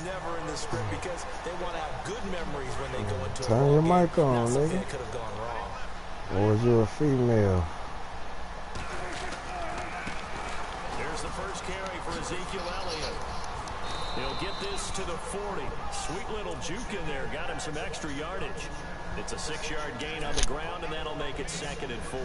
never in the script because they want to have good memories when they go into Turn your mic on, nigga. Could have gone wrong. Or is you a female? Here's the first carry for Ezekiel Elliott. He'll get this to the 40. Sweet little juke in there. Got him some extra yardage. It's a 6-yard gain on the ground, and that'll make it 2nd and 4.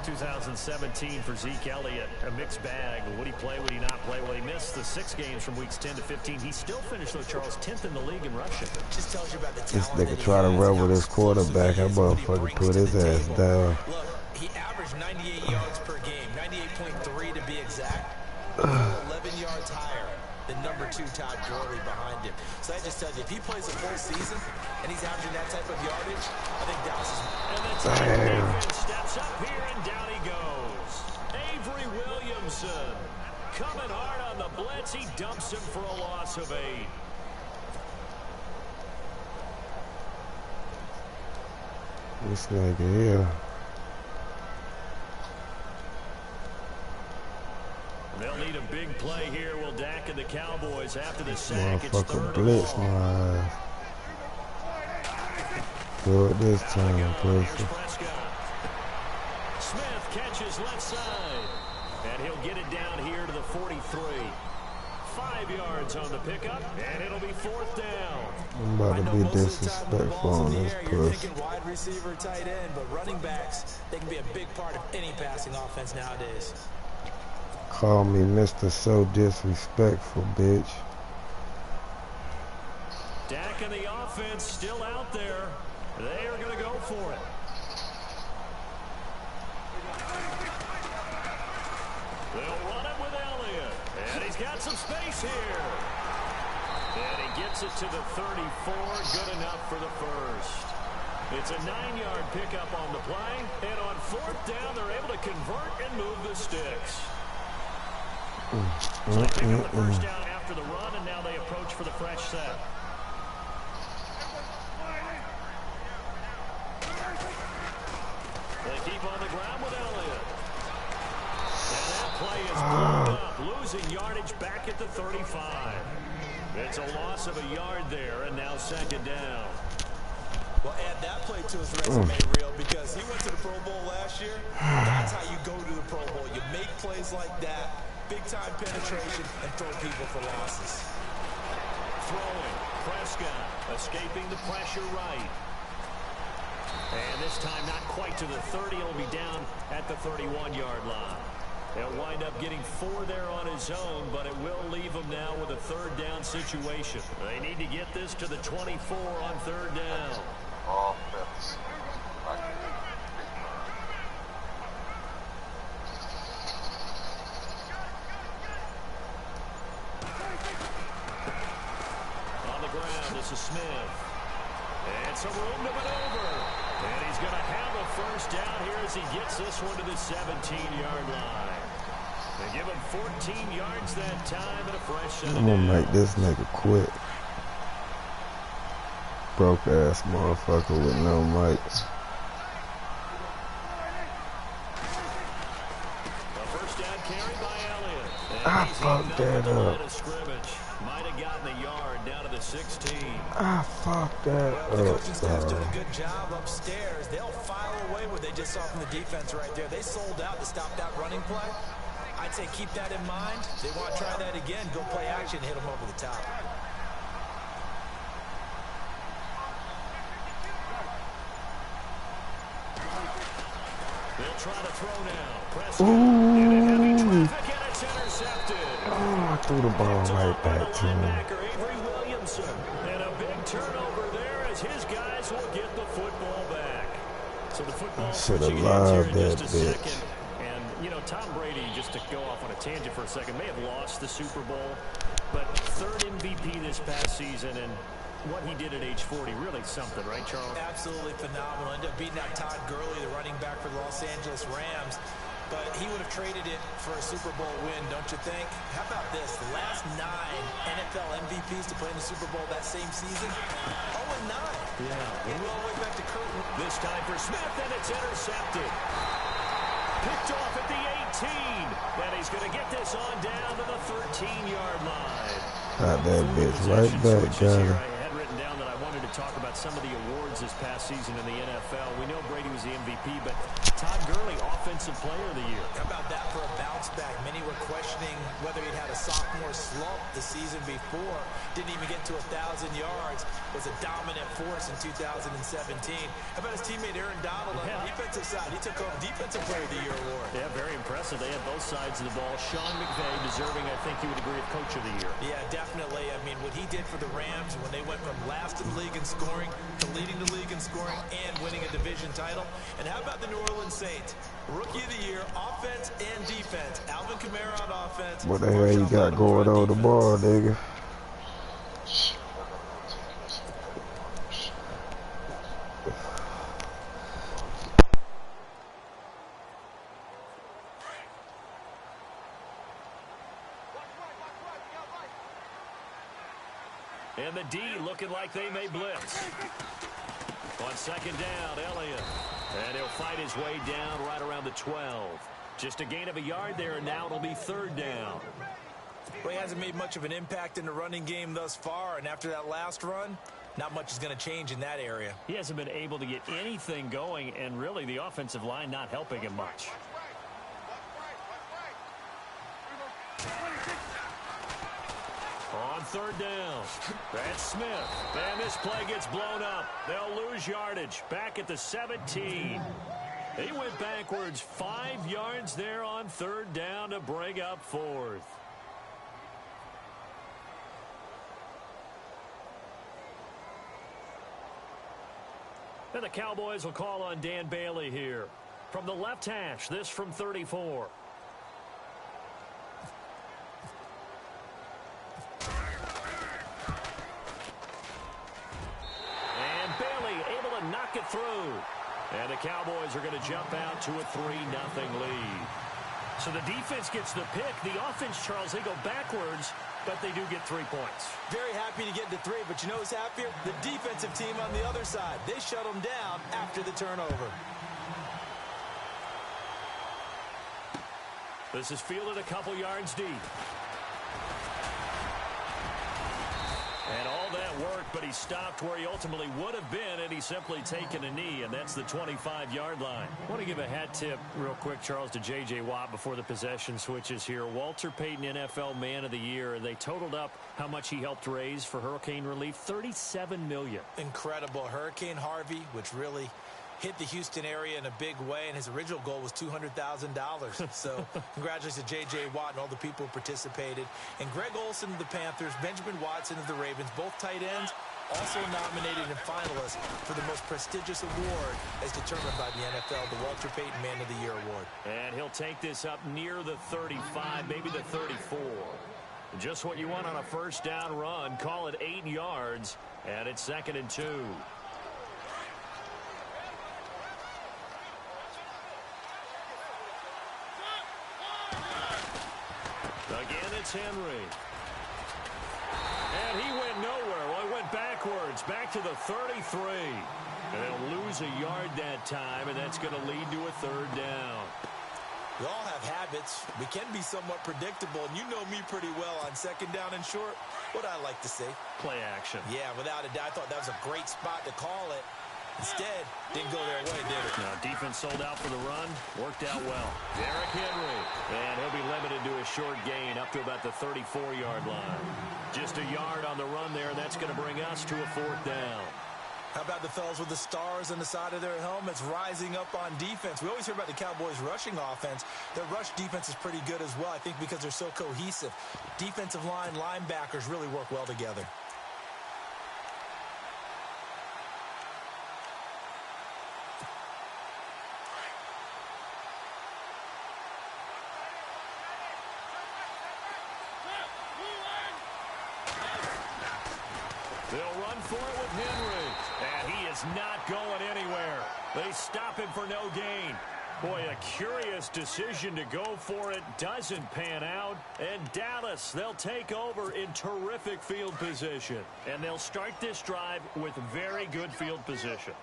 2017 for Zeke Elliott, a mixed bag. Would he play, would he not play? Well, he missed the 6 games from weeks 10 to 15. He still finished, though, Charles, 10th in the league in rushing. Just tells you about the This talent nigga try to rub with his quarterback. That motherfucker put his ass down. Look, he averaged 98 yards per game, 98.3 to be exact. 11 yards higher than number 2 Todd Gurley behind him. So that just tells you, if he plays a full season and he's averaging that type of yardage, I think Dallas is... And the defense steps up here, and down he goes. Avery Williamson coming hard on the blitz. He dumps him for a loss of 8. This nigga here. They'll need a big play here. Will Dak and the Cowboys after the sack? It's Motherfucker 3rd blitz and long. my ass. Do it this time, pussy. Smith catches left side, and he'll get it down here to the 43. 5 yards on the pickup, and it'll be 4th down. I'm about to be disrespectful on this You're push. thinking wide receiver, tight end, but running backs, they can be a big part of any passing offense nowadays. Call me Mr. So Disrespectful, bitch. Dak and the offense still out there. They are going to go for it. They'll run it with Elliott. And he's got some space here. And he gets it to the 34. Good enough for the first. It's a 9-yard pickup on the play. And on 4th down, they're able to convert and move the sticks. So they pick up the first down after the run, and now they approach for the fresh set. They keep on the ground with Elliott. And that play is blown up, losing yardage back at the 35. It's a loss of a yard there, and now 2nd down. Well, add that play to his resume, Real, because he went to the Pro Bowl last year. That's how you go to the Pro Bowl. You make plays like that, big-time penetration, and throw people for losses. Throwing, Prescott escaping the pressure right. And this time not quite to the 30. He'll be down at the 31-yard line. He'll wind up getting 4 there on his own, but it will leave him now with a 3rd down situation. They need to get this to the 24 on 3rd down. Offense. On the ground, this is Smith. And some room to maneuver. And he's going to have a first down here as he gets this one to the 17-yard line. They give him 14 yards that time and a fresh set. I'm gonna make this nigga quit. Broke ass motherfucker with no mics. A first down carry by Elliott. I fucked that up. Might have gotten a yard down to the 16. I fucked that Well, the coaching staff's up, doing a good job upstairs. They'll file away what they just saw from the defense right there. They sold out to stop that running play. I'd say keep that in mind. They want to try that again. Go play action, hit them over the top. They'll try to throw now. Prescott in a heavy traffic, and it's intercepted. Oh, I threw the ball right back to him. Avery Williamson. And a big turnover there as his guys will get the football back. So the football should have switching hands loved here in that just a bitch. second. And, you know, Tom Brady, just to go off on a tangent for a second, may have lost the Super Bowl, but 3rd MVP this past season, and what he did at age 40, really something, right, Charles? Absolutely phenomenal. Ended up beating out Todd Gurley, the running back for the Los Angeles Rams. But he would have traded it for a Super Bowl win, don't you think? How about this? The last 9 NFL MVPs to play in the Super Bowl that same season, 0-9. Yeah. Going all the way back to Curtin. This time for Smith, and it's intercepted. Picked off at the 18. And he's going to get this on down to the 13-yard line. Got that bitch right Possession back, switches here. Johnny. I had written down that I wanted to talk about some of the awards this past season in the NFL. We know Brady was the MVP, but Todd Gurley, Offensive Player of the Year. How about that for a bounce back? Many were questioning whether he'd had a sophomore slump the season before. Didn't even get to 1,000 yards. Was a dominant force in 2017. How about his teammate Aaron Donald on the defensive side? He took home Defensive Player of the Year award. Yeah, very impressive. They had both sides of the ball. Sean McVay deserving, I think you would agree, of Coach of the Year. Yeah, definitely. I mean, what he did for the Rams when they went from last in the league in scoring to leading the league in scoring and winning a division title. And how about the New Orleans Saints? Rookie of the Year, offense and defense. Alvin Kamara on offense. What the hell you got going on tomorrow, nigga? And the D looking like they may blitz. On second down, Elliott. And he'll fight his way down right around the 12. Just a gain of a yard there, and now it'll be third down. Well, he hasn't made much of an impact in the running game thus far, and after that last run, not much is going to change in that area. He hasn't been able to get anything going, and really the offensive line not helping him much. On third down, that's Smith. And this play gets blown up. They'll lose yardage. Back at the 17. He went backwards 5 yards there on third down to bring up fourth. And the Cowboys will call on Dan Bailey here. From the left hash, this from 34. And Bailey able to knock it through. And the Cowboys are going to jump out to a 3-0 lead. So the defense gets the pick. The offense, Charles, they go backwards, but they do get 3 points. Very happy to get to 3, but you know who's happier? The defensive team on the other side. They shut them down after the turnover. This is fielded a couple yards deep. And all that worked, but he stopped where he ultimately would have been, and he's simply taken a knee, and that's the 25-yard line. I want to give a hat tip real quick, Charles, to J.J. Watt before the possession switches here. Walter Payton, NFL Man of the Year. They totaled up how much he helped raise for hurricane relief, $37 million. Incredible. Hurricane Harvey, which really hit the Houston area in a big way, and his original goal was $200,000. So congratulations to J.J. Watt and all the people who participated. And Greg Olsen of the Panthers, Benjamin Watson of the Ravens, both tight ends, also nominated and finalists for the most prestigious award as determined by the NFL, the Walter Payton Man of the Year Award. And he'll take this up near the 35, maybe the 34. Just what you want on a first down run. Call it 8 yards, and it's 2nd and 2. Again, it's Henry. And he went nowhere. Well, he went backwards, back to the 33. And they'll lose a yard that time, and that's going to lead to a third down. We all have habits. We can be somewhat predictable, and you know me pretty well on second down and short. What I like to say? Play action. Yeah, without a doubt. I thought that was a great spot to call it. Instead, didn't go their way, did it? Now, defense sold out for the run. Worked out well. Derrick Henry. And he'll be limited to a short gain up to about the 34-yard line. Just a yard on the run there, and that's going to bring us to a fourth down. How about the fellas with the stars on the side of their helmets rising up on defense? We always hear about the Cowboys' rushing offense. Their rush defense is pretty good as well, I think, because they're so cohesive. Defensive line, linebackers really work well together. They'll run for it with Henry. And he is not going anywhere. They stop him for no gain. Boy, a curious decision to go for it. Doesn't pan out. And Dallas, they'll take over in terrific field position. And they'll start this drive with very good field position.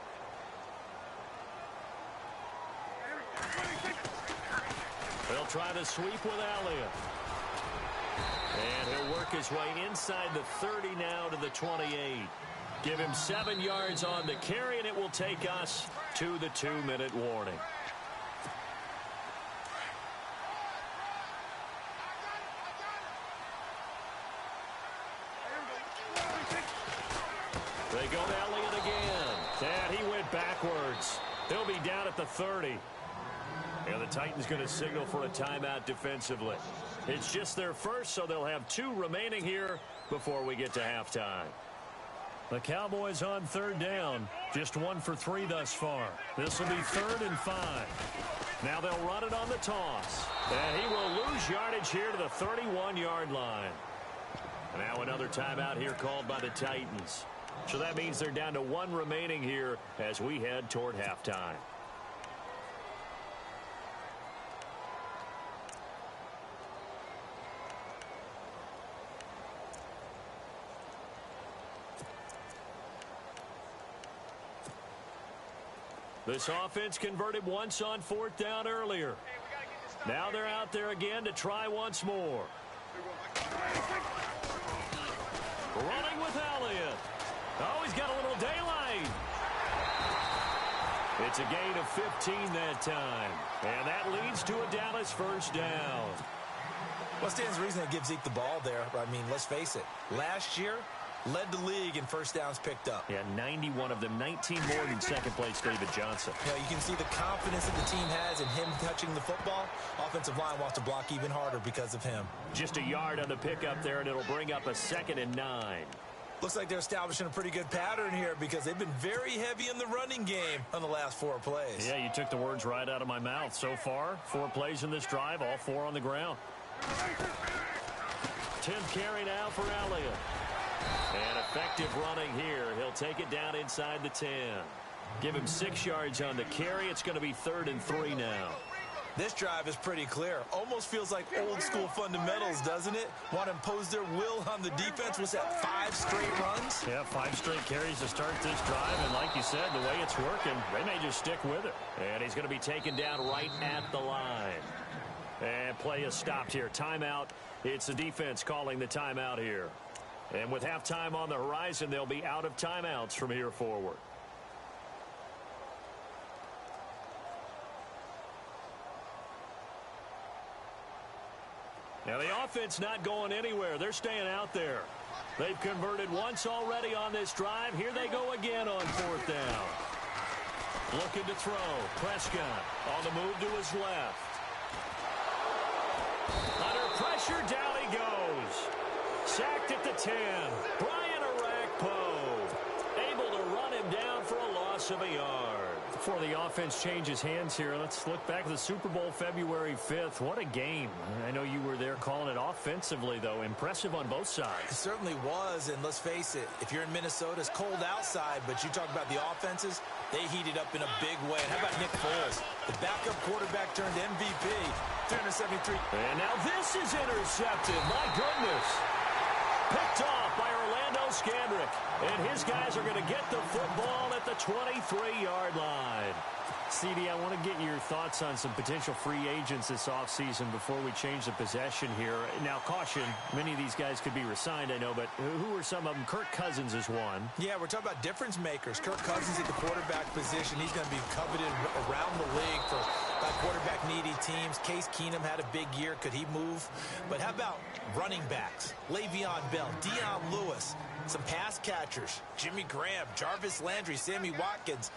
They'll try to sweep with Elliott. And he'll work his way inside the 30 now to the 28. Give him 7 yards on the carry, and it will take us to the 2-minute warning. They go to Elliott again. And he went backwards. He'll be down at the 30. And the Titans going to signal for a timeout defensively. It's just their first, so they'll have 2 remaining here before we get to halftime. The Cowboys on 3rd down. Just 1 for 3 thus far. This will be 3rd and 5. Now they'll run it on the toss. And he will lose yardage here to the 31-yard line. Now another timeout here called by the Titans. So that means they're down to 1 remaining here as we head toward halftime. This offense converted once on 4th down earlier. Now they're out there again to try once more. Running with Elliott. Oh, he's got a little daylight. It's a gain of 15 that time. And that leads to a Dallas 1st down. What stands to reason to give Zeke the ball there? I mean, let's face it. Last year, led the league in 1st downs picked up. Yeah, 91 of them, 19 more than second place David Johnson. Yeah, you can see the confidence that the team has in him touching the football. Offensive line wants to block even harder because of him. Just a yard on the pickup there, and it'll bring up a 2nd and 9. Looks like they're establishing a pretty good pattern here because they've been very heavy in the running game on the last 4 plays. Yeah, you took the words right out of my mouth. So far, 4 plays in this drive, all 4 on the ground. 10th carry now for Elliott. And effective running here. He'll take it down inside the 10. Give him 6 yards on the carry. It's going to be 3rd and 3 now. This drive is pretty clear. Almost feels like old school fundamentals, doesn't it? Want to impose their will on the defense. Was that 5 straight runs? Yeah, 5 straight carries to start this drive. And like you said, the way it's working, they may just stick with it. And he's going to be taken down right at the line. And play is stopped here. Timeout. It's the defense calling the timeout here. And with halftime on the horizon, they'll be out of timeouts from here forward. Now, the offense not going anywhere. They're staying out there. They've converted once already on this drive. Here they go again on 4th down. Looking to throw. Prescott on the move to his left. Under pressure, down he goes. Sacked at the 10. Brian Arakpo able to run him down for a loss of a yard. Before the offense changes hands here, let's look back at the Super Bowl February 5th. What a game. I know you were there calling it offensively, though. Impressive on both sides. It certainly was, and let's face it, if you're in Minnesota, it's cold outside, but you talk about the offenses, they heated up in a big way. And how about Nick Foles? The backup quarterback turned MVP, 373. And now this is intercepted. My goodness. Picked off by Orlando Scandrick. And his guys are going to get the football at the 23-yard line. CD, I want to get your thoughts on some potential free agents this offseason before we change the possession here. Now, caution, many of these guys could be re-signed, I know, but who are some of them? Kirk Cousins is one. Yeah, we're talking about difference makers. Kirk Cousins at the quarterback position. He's going to be coveted around the league for quarterback-needy teams. Case Keenum had a big year. Could he move? But how about running backs? Le'Veon Bell, Dion Lewis, some pass catchers, Jimmy Graham, Jarvis Landry, Sammy Watkins.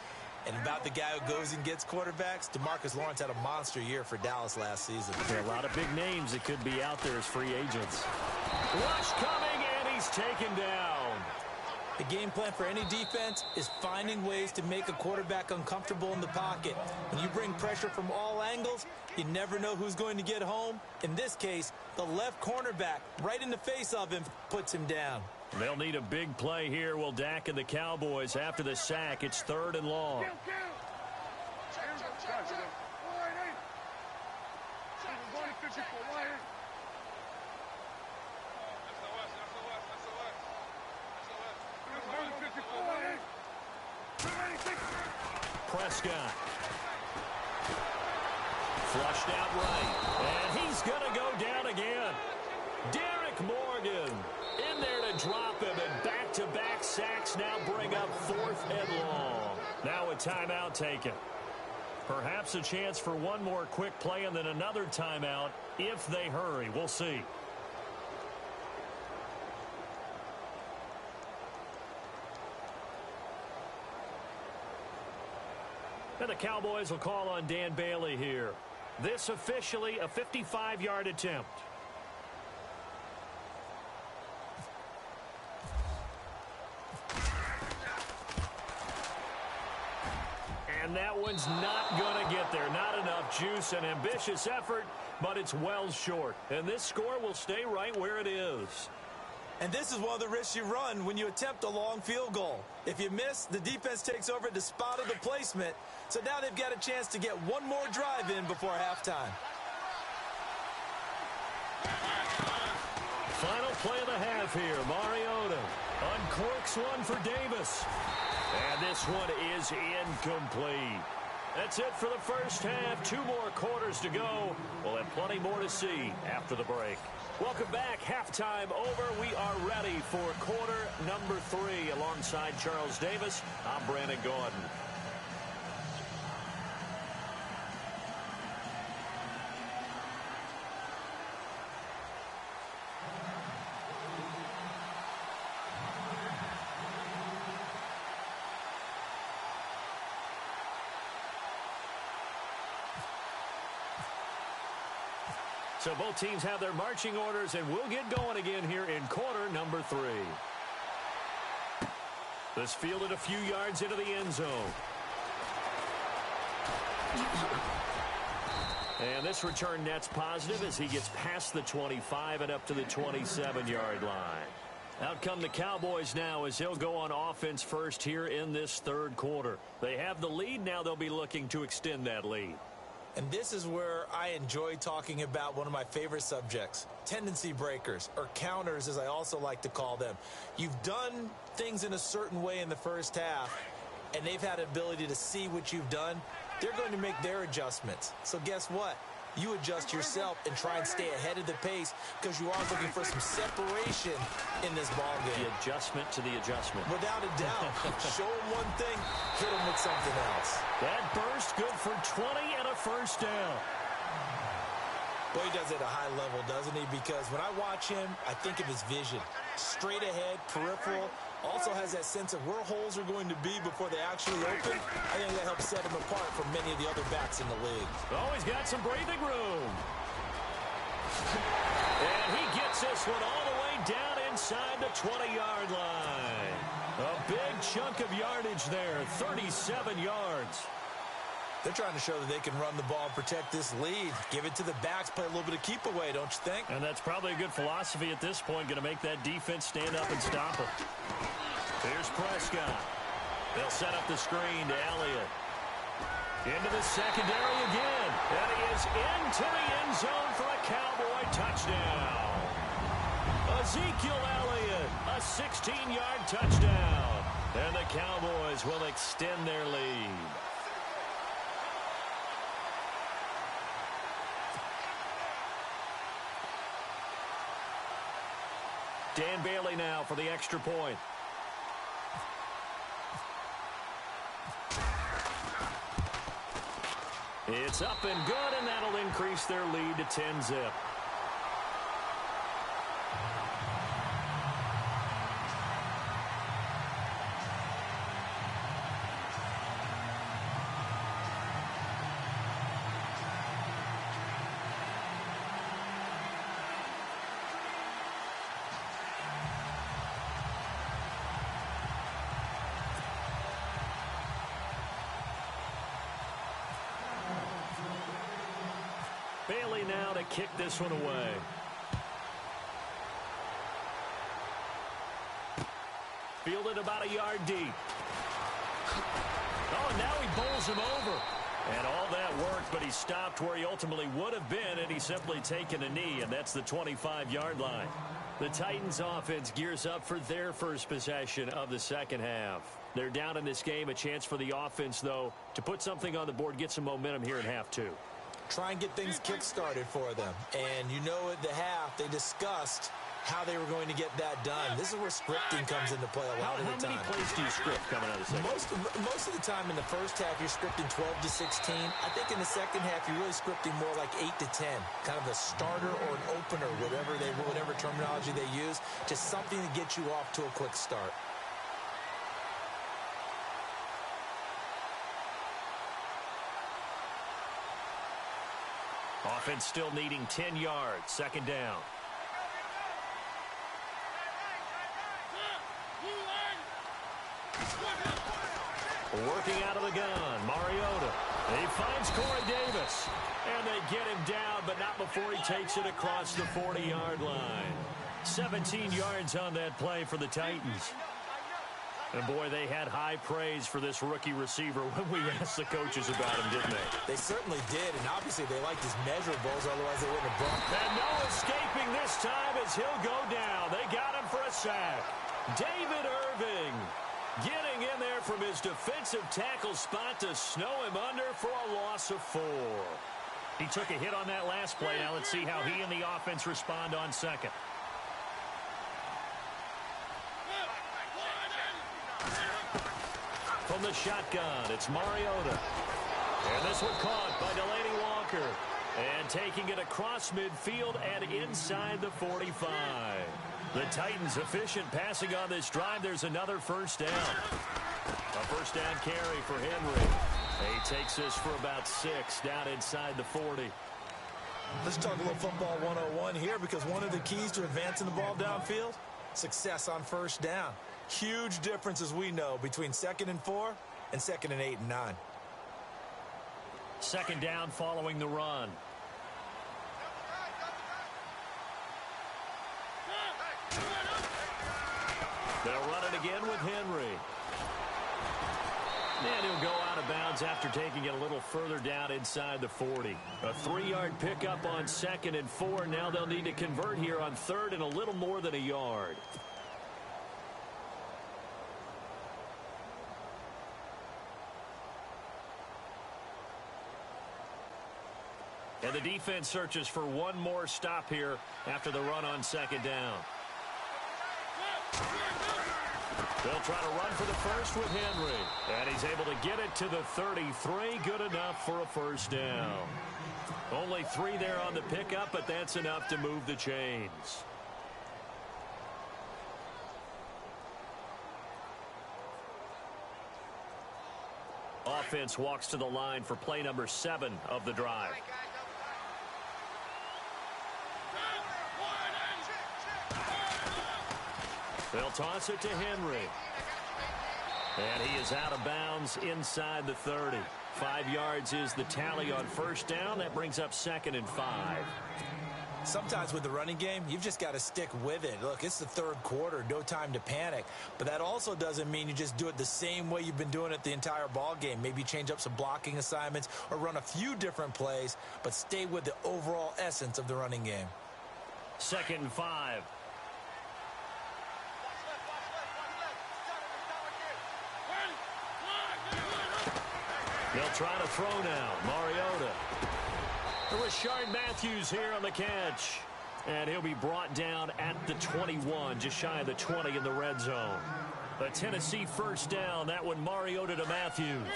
And about the guy who goes and gets quarterbacks, DeMarcus Lawrence had a monster year for Dallas last season. Yeah, a lot of big names that could be out there as free agents. Rush coming, and he's taken down. The game plan for any defense is finding ways to make a quarterback uncomfortable in the pocket. When you bring pressure from all angles, you never know who's going to get home. In this case, the left cornerback, right in the face of him, puts him down. They'll need a big play here. Will Dak and the Cowboys after the sack. It's 3rd and long. Prescott. Flushed out right. And he's going to go down again. Derek Moore Bucs now bring up 4th and long. Now a timeout taken. Perhaps a chance for one more quick play and then another timeout if they hurry. We'll see. And the Cowboys will call on Dan Bailey here. This officially a 55-yard attempt. And that one's not going to get there. Not enough juice. An ambitious effort, but it's well short. And this score will stay right where it is. And this is one of the risks you run when you attempt a long field goal. If you miss, the defense takes over at the spot of the placement. So now they've got a chance to get one more drive in before halftime. Final play of the half here. Mariota uncorks one for Davis. And this one is incomplete. That's it for the first half. 2 more quarters to go. We'll have plenty more to see after the break. Welcome back. Halftime over. We are ready for quarter number 3. Alongside Charles Davis, I'm Brandon Gordon. So both teams have their marching orders, and we'll get going again here in quarter number 3. This fielded a few yards into the end zone. And this return net's positive as he gets past the 25 and up to the 27-yard line. Out come the Cowboys now as they'll go on offense first here in this third quarter. They have the lead. Now they'll be looking to extend that lead. And this is where I enjoy talking about one of my favorite subjects, tendency breakers, or counters as I also like to call them. You've done things in a certain way in the first half, and they've had an ability to see what you've done. They're going to make their adjustments. So guess what? You adjust yourself and try and stay ahead of the pace because you are looking for some separation in this ballgame. The adjustment to the adjustment. Without a doubt. Show them one thing, hit them with something else. That burst good for 20 and a first down. Boy, he does it at a high level, doesn't he? Because when I watch him, I think of his vision. Straight ahead, peripheral. Also has that sense of where holes are going to be before they actually open. I think that helps set him apart from many of the other backs in the league. Oh, he's got some breathing room. And he gets this one all the way down inside the 20-yard line. A big chunk of yardage there, 37 yards. They're trying to show that they can run the ball and protect this lead. Give it to the backs, play a little bit of keep away, don't you think? And that's probably a good philosophy at this point, going to make that defense stand up and stop it. Here's Prescott. They'll set up the screen to Elliott. Into the secondary again. And he is into the end zone for a Cowboy touchdown. Ezekiel Elliott, a 16-yard touchdown. And the Cowboys will extend their lead. Dan Bailey now for the extra point. It's up and good, and that'll increase their lead to 10-zip. Bailey now to kick this one away. Fielded about a yard deep. Oh, now he bowls him over. And all that worked, but he stopped where he ultimately would have been, and he's simply taken a knee, and that's the 25-yard line. The Titans offense gears up for their first possession of the second half. They're down in this game. A chance for the offense, though, to put something on the board, get some momentum here in half two. Try and get things kick-started for them. And you know at the half, they discussed how they were going to get that done. This is where scripting comes into play a lot of the time. How many plays do you script coming out of the second? Most of the time in the first half, you're scripting 12 to 16. I think in the second half, you're really scripting more like 8 to 10, kind of a starter or an opener, whatever terminology they use, just something to get you off to a quick start. Offense still needing 10 yards. Second down. Working out of the gun, Mariota. He finds Corey Davis. And they get him down, but not before he takes it across the 40-yard line. 17 yards on that play for the Titans. And, boy, they had high praise for this rookie receiver when we asked the coaches about him, didn't they? They certainly did, and obviously they liked his measurables, otherwise they wouldn't have brought him. And no escaping this time as he'll go down. They got him for a sack. David Irving getting in there from his defensive tackle spot to snow him under for a loss of 4. He took a hit on that last play. Now let's see how he and the offense respond on second. From the shotgun, it's Mariota. And this one caught by Delaney Walker. And taking it across midfield and inside the 45. The Titans efficient passing on this drive. There's another first down. A first down carry for Henry. He takes this for about 6 down inside the 40. Let's talk a little football 101 here, because one of the keys to advancing the ball downfield, success on first down. Huge difference, as we know, between 2nd and 4 and 2nd and 8 and 9. Second down following the run. They'll run it again with Henry. And he'll go out of bounds after taking it a little further down inside the 40. A 3-yard pickup on 2nd and 4. Now they'll need to convert here on 3rd and a little more than a yard. And the defense searches for one more stop here after the run on 2nd down. They'll try to run for the first with Henry. And he's able to get it to the 33. Good enough for a first down. Only 3 there on the pickup, but that's enough to move the chains. Offense walks to the line for play number 7 of the drive. They'll toss it to Henry. And he is out of bounds inside the 30. 5 yards is the tally on first down. That brings up 2nd and 5. Sometimes with the running game, you've just got to stick with it. Look, it's the 3rd quarter, no time to panic. But that also doesn't mean you just do it the same way you've been doing it the entire ball game. Maybe change up some blocking assignments or run a few different plays, but stay with the overall essence of the running game. 2nd and 5. They'll try to throw now. Mariota. Rashard Matthews here on the catch. And he'll be brought down at the 21, just shy of the 20 in the red zone. A Tennessee first down. That one Mariota to Matthews.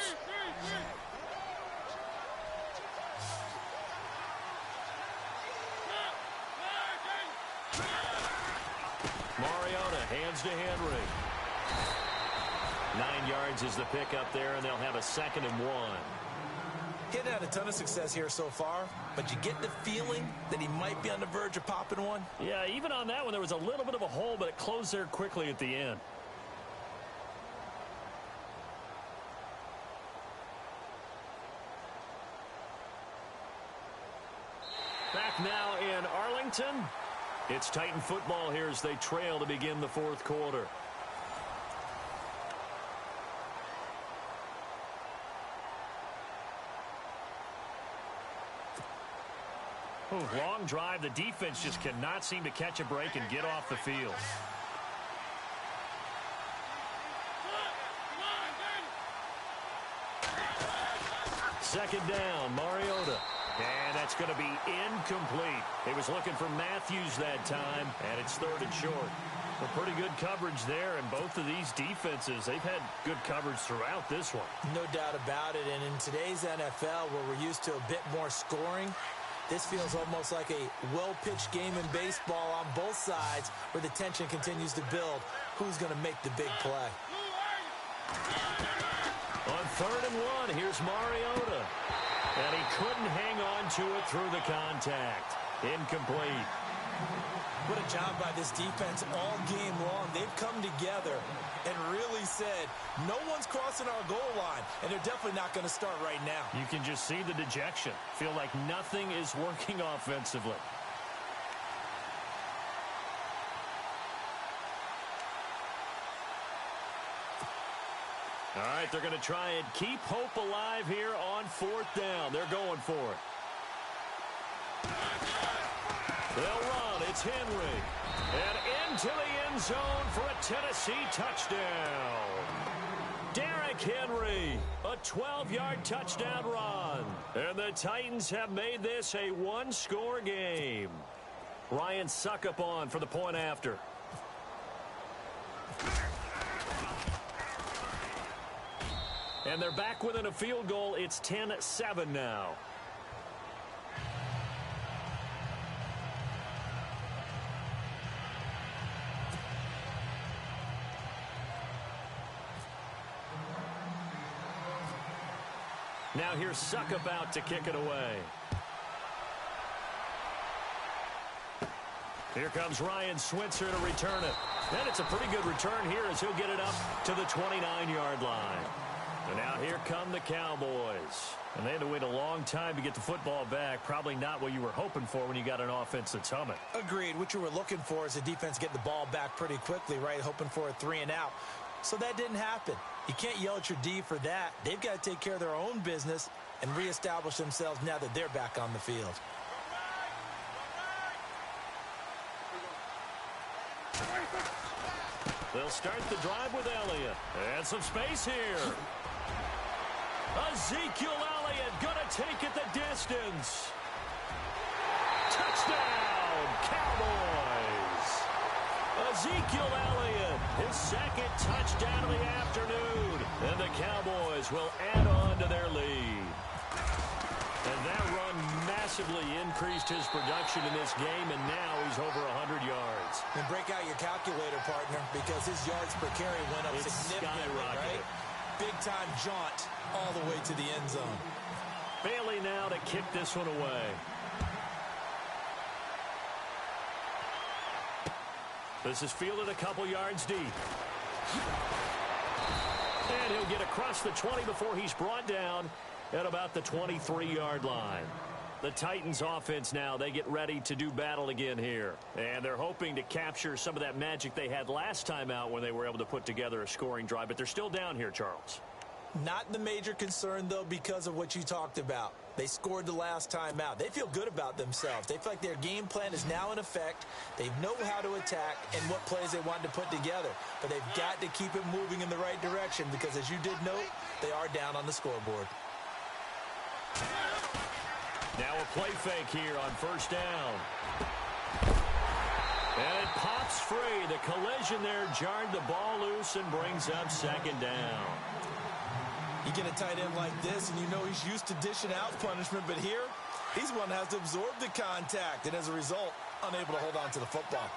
Mariota hands to Henry. 9 yards is the pickup there, and they'll have a 2nd and 1. He hadn't had a ton of success here so far, but you get the feeling that he might be on the verge of popping one. Yeah, even on that one, there was a little bit of a hole, but it closed there quickly at the end. Back now in Arlington. It's Titan football here as they trail to begin the 4th quarter. Long drive. The defense just cannot seem to catch a break and get off the field. Second down, Mariota. And that's going to be incomplete. He was looking for Matthews that time, and it's 3rd and short. Well, pretty good coverage there, and both of these defenses, they've had good coverage throughout this one. No doubt about it, and in today's NFL, where we're used to a bit more scoring, this feels almost like a well-pitched game in baseball on both sides where the tension continues to build. Who's going to make the big play? On 3rd and 1, here's Mariota. And he couldn't hang on to it through the contact. Incomplete. What a job by this defense all game long. They've come together and really said, no one's crossing our goal line, and they're definitely not going to start right now. You can just see the dejection. Feel like nothing is working offensively. All right, they're going to try and keep hope alive here on 4th down. They're going for it. They'll run. It's Henry. And into the end zone for a Tennessee touchdown. Derrick Henry, a 12-yard touchdown run. And the Titans have made this a one-score game. Ryan Suckup on for the point after. And they're back within a field goal. It's 10-7 now. Now here's Suckup out to kick it away. Here comes Ryan Switzer to return it. And it's a pretty good return here as he'll get it up to the 29-yard line. And now here come the Cowboys. And they had to wait a long time to get the football back. Probably not what you were hoping for when you got an offense that's humming. Agreed. What you were looking for is the defense get the ball back pretty quickly, right? Hoping for a 3 and out. So that didn't happen. You can't yell at your D for that. They've got to take care of their own business and reestablish themselves now that they're back on the field. They'll start the drive with Elliott. And some space here. Ezekiel Elliott gonna take it the distance. Touchdown, Cowboys. Ezekiel Elliott, his 2nd touchdown of the afternoon. And the Cowboys will add on to their lead. And that run massively increased his production in this game, and now he's over 100 yards. And break out your calculator, partner, because his yards per carry went up significantly, right? Big-time jaunt all the way to the end zone. Bailey now to kick this one away. This is fielded a couple yards deep. And he'll get across the 20 before he's brought down at about the 23-yard line. The Titans offense now, they get ready to do battle again here. And they're hoping to capture some of that magic they had last time out when they were able to put together a scoring drive. But they're still down here, Charles. Not the major concern, though, because of what you talked about. They scored the last time out. They feel good about themselves. They feel like their game plan is now in effect. They know how to attack and what plays they want to put together. But they've got to keep it moving in the right direction because, as you did note, they are down on the scoreboard. Now a play fake here on 1st down. And it pops free. The collision there jarred the ball loose and brings up 2nd down. You get a tight end like this, and you know he's used to dishing out punishment, but here, he's one that has to absorb the contact, and as a result, unable to hold on to the football.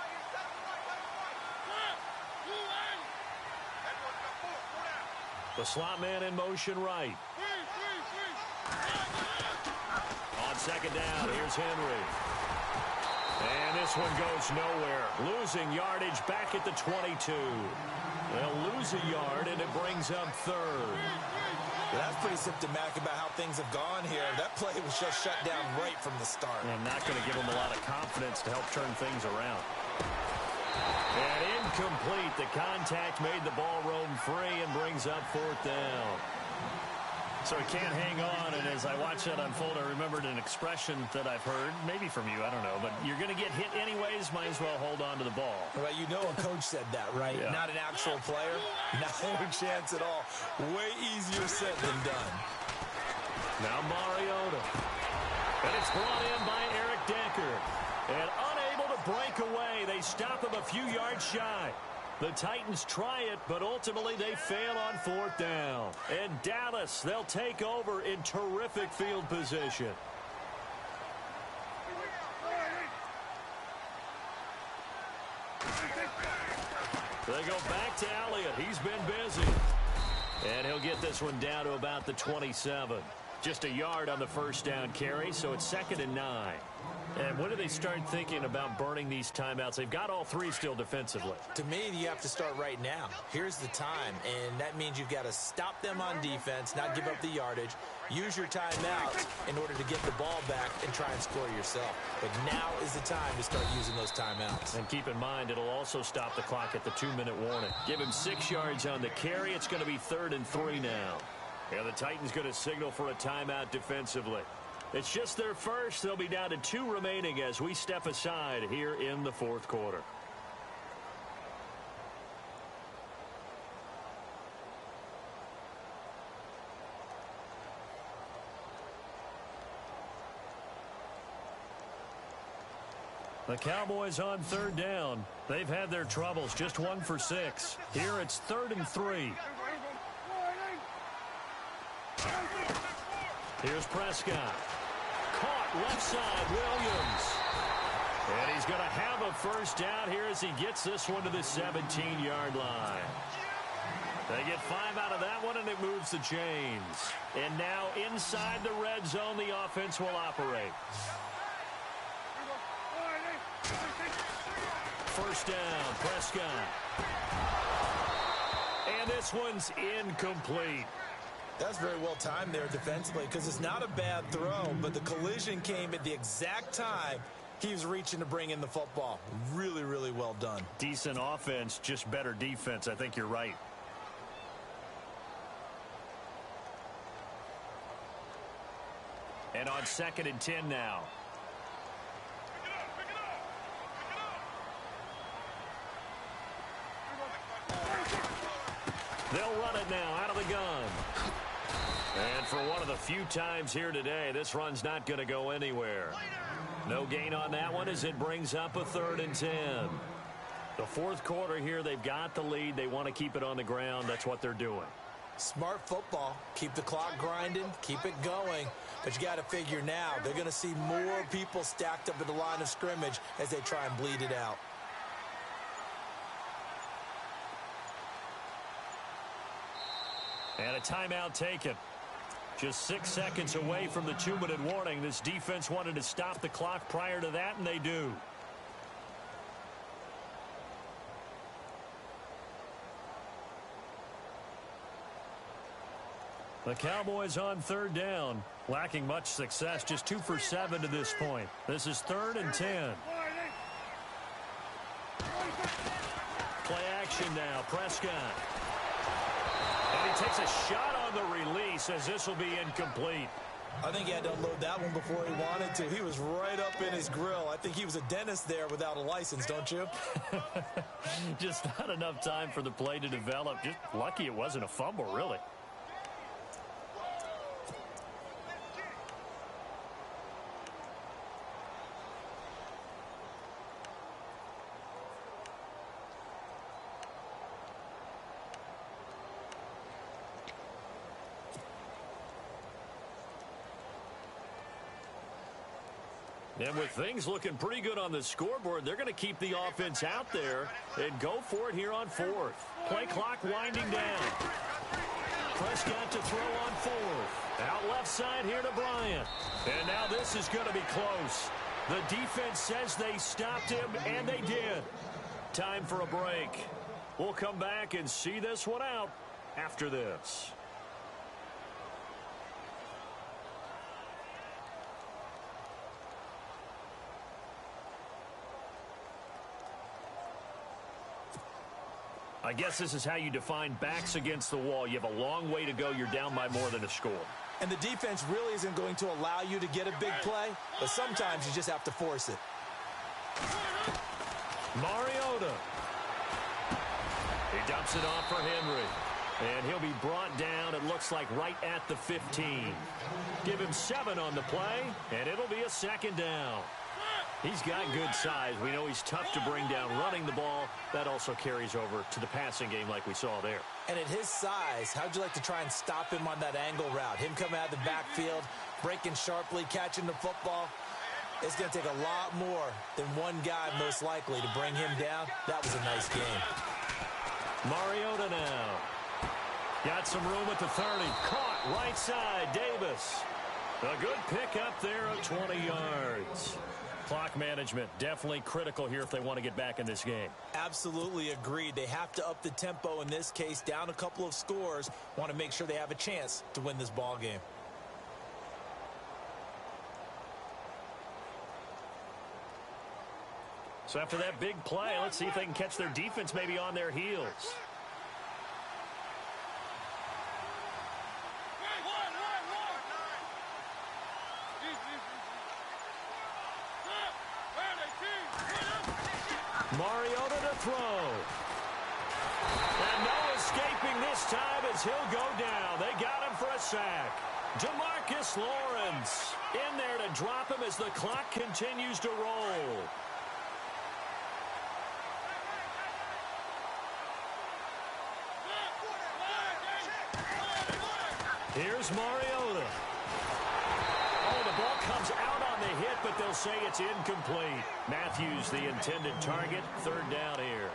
The slot man in motion right. On 2nd down, here's Henry. And this one goes nowhere. Losing yardage back at the 22. They'll lose a yard, and it brings up 3rd. Well, that's pretty symptomatic about how things have gone here. That play was just shut down right from the start. I'm not going to give them a lot of confidence to help turn things around. And incomplete. The contact made the ball roam free and brings up 4th down. So he can't hang on, and as I watch that unfold, I remembered an expression that I've heard, maybe from you, I don't know, but you're going to get hit anyways, might as well hold on to the ball. Well, you know a coach said that, right? Yeah. Not an actual player. Not a chance at all. Way easier said than done. Now Mariota. And it's brought in by Eric Decker. And unable to break away, they stop him a few yards shy. The Titans try it, but ultimately they fail on 4th down. And Dallas, they'll take over in terrific field position. They go back to Elliott. He's been busy. And he'll get this one down to about the 27. Just a yard on the first down carry, so it's 2nd and 9. And when do they start thinking about burning these timeouts? They've got all 3 still defensively. To me, you have to start right now. Here's the time, and that means you've got to stop them on defense, not give up the yardage, use your timeouts in order to get the ball back and try and score yourself. But now is the time to start using those timeouts. And keep in mind, it'll also stop the clock at the 2-minute warning. Give him 6 yards on the carry. It's going to be 3rd and 3 now. And the Titans going to signal for a timeout defensively. It's just their first. They'll be down to 2 remaining as we step aside here in the 4th quarter. The Cowboys on 3rd down. They've had their troubles, just 1 for 6. Here it's 3rd and 3. Here's Prescott. Caught left side, Williams. And he's going to have a first down here as he gets this one to the 17-yard line. They get 5 out of that one, and it moves the chains. And now inside the red zone, the offense will operate. First down, Prescott. And this one's incomplete. That's very well timed there defensively because it's not a bad throw, but the collision came at the exact time he was reaching to bring in the football. Really, really well done. Decent offense, just better defense. I think you're right. And on 2nd and 10 now. They'll run it now out of the gun. And for one of the few times here today, this run's not going to go anywhere. No gain on that one as it brings up a 3rd and 10. The 4th quarter here, they've got the lead. They want to keep it on the ground. That's what they're doing. Smart football. Keep the clock grinding. Keep it going. But you got to figure now, they're going to see more people stacked up at the line of scrimmage as they try and bleed it out. And a timeout taken. Just 6 seconds away from the 2-minute warning. This defense wanted to stop the clock prior to that, and they do. The Cowboys on 3rd down. Lacking much success, just 2 for 7 to this point. This is 3rd and 10. Play action now, Prescott. And he takes a shot on the release as this will be incomplete. I think he had to unload that one before he wanted to. He was right up in his grill. I think he was a dentist there without a license, don't you? Just not enough time for the play to develop. Just lucky it wasn't a fumble, really. And with things looking pretty good on the scoreboard, they're going to keep the offense out there and go for it here on 4th. Play clock winding down. Prescott to throw on 4th. Out left side here to Bryant. And now this is going to be close. The defense says they stopped him, and they did. Time for a break. We'll come back and see this one out after this. I guess this is how you define backs against the wall. You have a long way to go. You're down by more than a score. And the defense really isn't going to allow you to get a big play, but sometimes you just have to force it. Mariota. He dumps it off for Henry. And he'll be brought down, it looks looks like right at the 15. Give him 7 on the play, and it'll be a 2nd down. He's got good size. We know he's tough to bring down running the ball. That also carries over to the passing game like we saw there. And at his size, how'd you like to try and stop him on that angle route? Him coming out of the backfield, breaking sharply, catching the football. It's going to take a lot more than one guy, most likely, to bring him down. That was a nice game. Mariota now. Got some room at the 30. Caught right side, Davis. A good pickup there of 20 yards. Clock management definitely critical here if they want to get back in this game. Absolutely agreed. They have to up the tempo in this case, down a couple of scores. Want to make sure they have a chance to win this ball game. So after that big play, let's see if they can catch their defense maybe on their heels. Mariota to throw. And no escaping this time as he'll go down. They got him for a sack. Demarcus Lawrence in there to drop him as the clock continues to roll. Here's Mariota. Oh, the ball comes out on the hit, but they'll say it's incomplete. Matthews, the intended target, 3rd down here.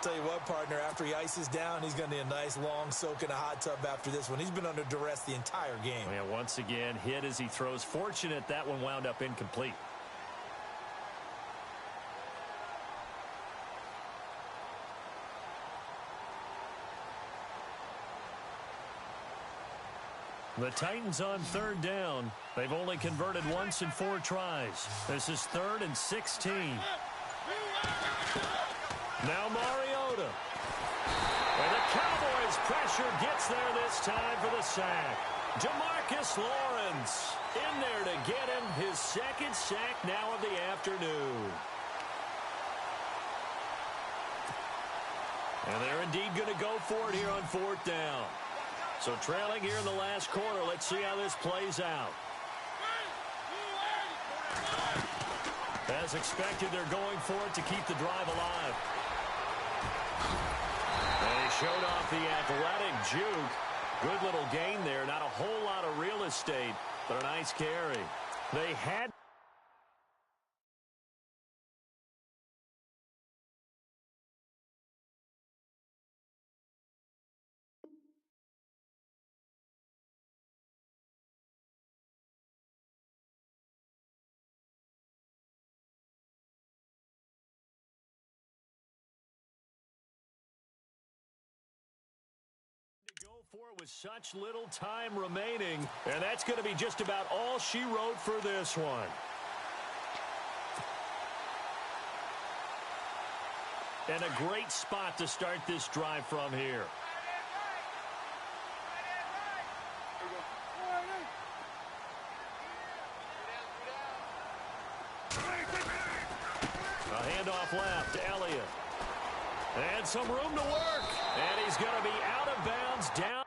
Tell you what, partner, after he ices down, he's going to need a nice long soak in a hot tub after this one. He's been under duress the entire game. Yeah, once again, hit as he throws. Fortunate that one wound up incomplete. The Titans on 3rd down. They've only converted once in 4 tries. This is 3rd and 16. Now Mariota. And the Cowboys pressure gets there this time for the sack. Demarcus Lawrence in there to get him his 2nd sack now of the afternoon. And they're indeed going to go for it here on 4th down. So trailing here in the last quarter, let's see how this plays out. As expected, they're going for it to keep the drive alive. And he showed off the athletic juke. Good little gain there. Not a whole lot of real estate, but a nice carry. They had for it with such little time remaining, and that's going to be just about all she wrote for this one. And a great spot to start this drive from here. A handoff left to Elliott. And some room to work. And he's going to be out of bounds down.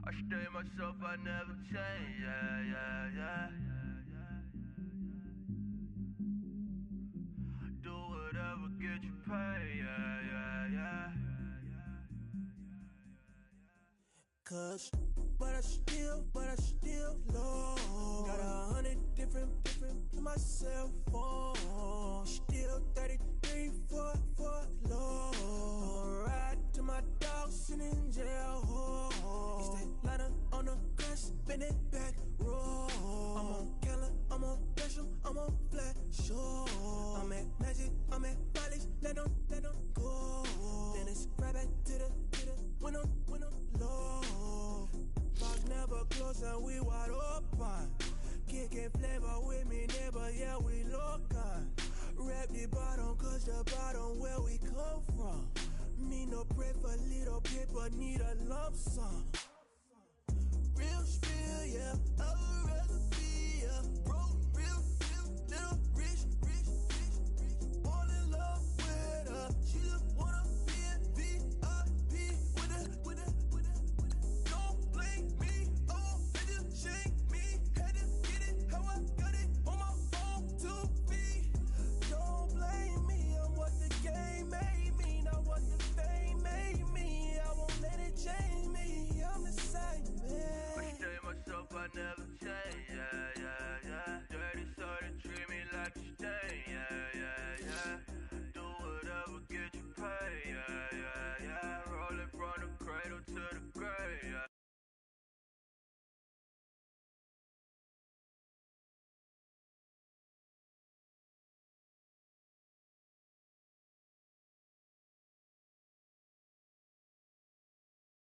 I stay myself, I never change, yeah. Do whatever, get you paid, yeah. Cause, but I still low. Got 100 different myself.